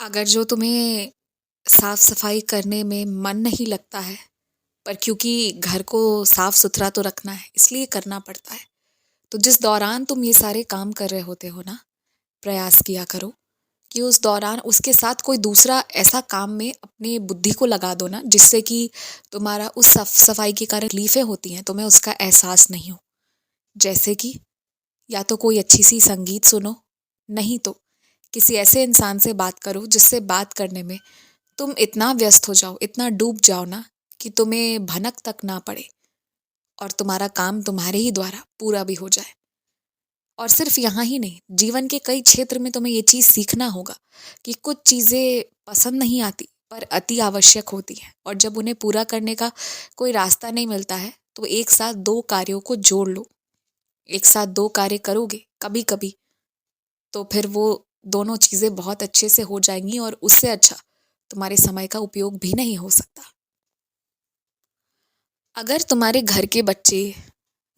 अगर जो तुम्हें साफ सफाई करने में मन नहीं लगता है, पर क्योंकि घर को साफ सुथरा तो रखना है इसलिए करना पड़ता है, तो जिस दौरान तुम ये सारे काम कर रहे होते हो ना, प्रयास किया करो कि उस दौरान उसके साथ कोई दूसरा ऐसा काम में अपनी बुद्धि को लगा दो ना, जिससे कि तुम्हारा उस साफ सफाई के कारण तकलीफें होती हैं तुम्हें उसका एहसास नहीं हो। जैसे कि या तो कोई अच्छी सी संगीत सुनो, नहीं तो किसी ऐसे इंसान से बात करो जिससे बात करने में तुम इतना व्यस्त हो जाओ, इतना डूब जाओ ना, कि तुम्हें भनक तक ना पड़े और तुम्हारा काम तुम्हारे ही द्वारा पूरा भी हो जाए। और सिर्फ यहाँ ही नहीं, जीवन के कई क्षेत्र में तुम्हें ये चीज़ सीखना होगा कि कुछ चीज़ें पसंद नहीं आती पर अति आवश्यक होती हैं, और जब उन्हें पूरा करने का कोई रास्ता नहीं मिलता है तो एक साथ दो कार्यों को जोड़ लो। एक साथ दो कार्य करोगे कभी कभी, तो फिर वो दोनों चीज़ें बहुत अच्छे से हो जाएंगी, और उससे अच्छा तुम्हारे समय का उपयोग भी नहीं हो सकता। अगर तुम्हारे घर के बच्चे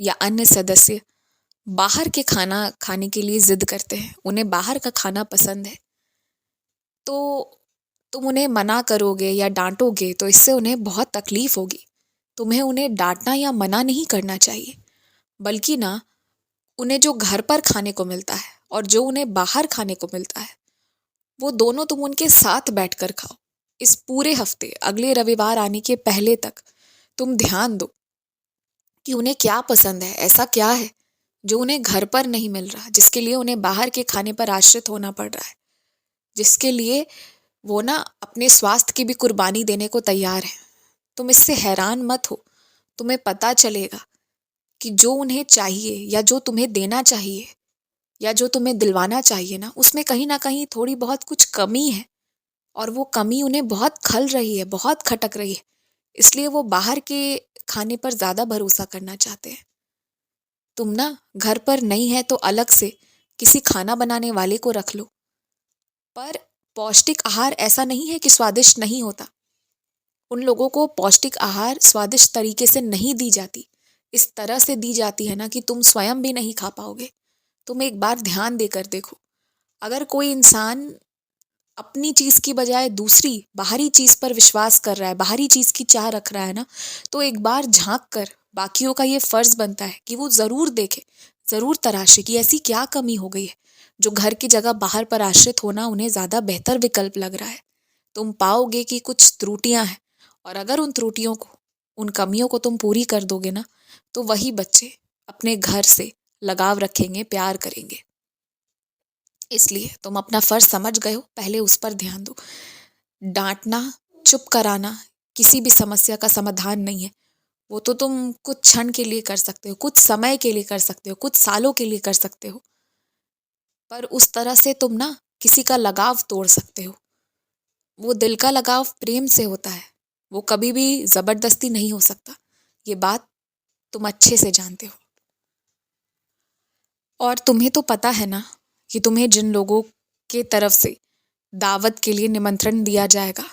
या अन्य सदस्य बाहर के खाना खाने के लिए जिद करते हैं, उन्हें बाहर का खाना पसंद है, तो तुम उन्हें मना करोगे या डांटोगे तो इससे उन्हें बहुत तकलीफ होगी। तुम्हें उन्हें डांटना या मना नहीं करना चाहिए, बल्कि ना, उन्हें जो घर पर खाने को मिलता है और जो उन्हें बाहर खाने को मिलता है, वो दोनों तुम उनके साथ बैठकर खाओ। इस पूरे हफ्ते अगले रविवार आने के पहले तक तुम ध्यान दो कि उन्हें क्या पसंद है, ऐसा क्या है जो उन्हें घर पर नहीं मिल रहा, जिसके लिए उन्हें बाहर के खाने पर आश्रित होना पड़ रहा है, जिसके लिए वो ना अपने स्वास्थ्य की भी कुर्बानी देने को तैयार है। तुम इससे हैरान मत हो। तुम्हें पता चलेगा कि जो उन्हें चाहिए या जो तुम्हें देना चाहिए या जो तुम्हें दिलवाना चाहिए ना, उसमें कहीं ना कहीं थोड़ी बहुत कुछ कमी है, और वो कमी उन्हें बहुत खल रही है, बहुत खटक रही है। इसलिए वो बाहर के खाने पर ज़्यादा भरोसा करना चाहते हैं। तुम ना घर पर नहीं है तो अलग से किसी खाना बनाने वाले को रख लो। पर पौष्टिक आहार ऐसा नहीं है कि स्वादिष्ट नहीं होता। उन लोगों को पौष्टिक आहार स्वादिष्ट तरीके से नहीं दी जाती, इस तरह से दी जाती है ना कि तुम स्वयं भी नहीं खा पाओगे। तुम एक बार ध्यान देकर देखो, अगर कोई इंसान अपनी चीज की बजाय दूसरी बाहरी चीज पर विश्वास कर रहा है, बाहरी चीज की चाह रख रहा है ना, तो एक बार झांक कर बाकियों का ये फर्ज बनता है कि वो जरूर देखे, जरूर तराशे कि ऐसी क्या कमी हो गई है जो घर की जगह बाहर पर आश्रित होना उन्हें ज्यादा बेहतर विकल्प लग रहा है। तुम पाओगे कि कुछ त्रुटियां हैं, और अगर उन त्रुटियों को, उन कमियों को तुम पूरी कर दोगे ना, तो वही बच्चे अपने घर से लगाव रखेंगे, प्यार करेंगे। इसलिए तुम अपना फर्ज समझ गए हो, पहले उस पर ध्यान दो। डांटना, चुप कराना किसी भी समस्या का समाधान नहीं है। वो तो तुम कुछ क्षण के लिए कर सकते हो, कुछ समय के लिए कर सकते हो, कुछ सालों के लिए कर सकते हो, पर उस तरह से तुम ना किसी का लगाव तोड़ सकते हो। वो दिल का लगाव प्रेम से होता है, वो कभी भी जबरदस्ती नहीं हो सकता। ये बात तुम अच्छे से जानते हो। और तुम्हें तो पता है ना कि तुम्हें जिन लोगों के तरफ से दावत के लिए निमंत्रण दिया जाएगा,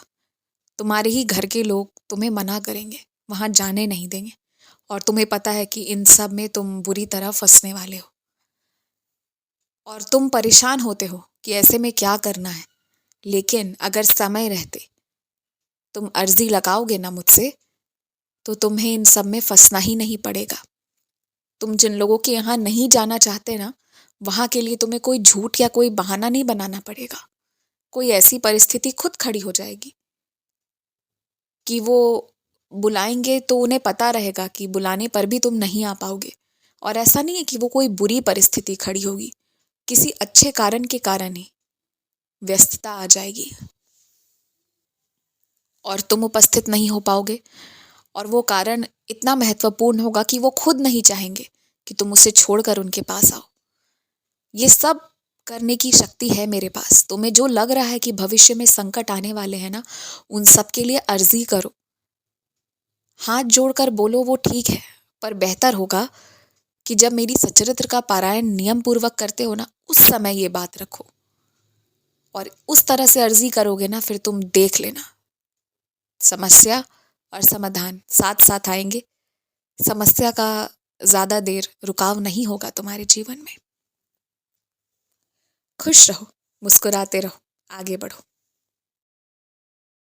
तुम्हारे ही घर के लोग तुम्हें मना करेंगे, वहां जाने नहीं देंगे, और तुम्हें पता है कि इन सब में तुम बुरी तरह फंसने वाले हो, और तुम परेशान होते हो कि ऐसे में क्या करना है। लेकिन अगर समय रहते तुम अर्जी लगाओगे ना मुझसे, तो तुम्हें इन सब में फंसना ही नहीं पड़ेगा। तुम जिन लोगों के यहाँ नहीं जाना चाहते ना, वहां के लिए तुम्हें कोई झूठ या कोई बहाना नहीं बनाना पड़ेगा। कोई ऐसी परिस्थिति खुद खड़ी हो जाएगी कि वो बुलाएंगे, तो उन्हें पता रहेगा कि बुलाने पर भी तुम नहीं आ पाओगे। और ऐसा नहीं है कि वो कोई बुरी परिस्थिति खड़ी होगी, किसी अच्छे कारण के कारण ही व्यस्तता आ जाएगी और तुम उपस्थित नहीं हो पाओगे। और वो कारण इतना महत्वपूर्ण होगा कि वो खुद नहीं चाहेंगे कि तुम उसे छोड़कर उनके पास आओ। ये सब करने की शक्ति है मेरे पास। तुम्हें जो लग रहा है कि भविष्य में संकट आने वाले हैं ना, उन सब के लिए अर्जी करो, हाथ जोड़कर बोलो, वो ठीक है, पर बेहतर होगा कि जब मेरी सचरित्र का पारायण नियम पूर्वक करते हो ना, उस समय ये बात रखो। और उस तरह से अर्जी करोगे ना, फिर तुम देख लेना, समस्या और समाधान साथ साथ आएंगे। समस्या का ज्यादा देर रुकाव नहीं होगा तुम्हारे जीवन में। खुश रहो, मुस्कुराते रहो, आगे बढ़ो।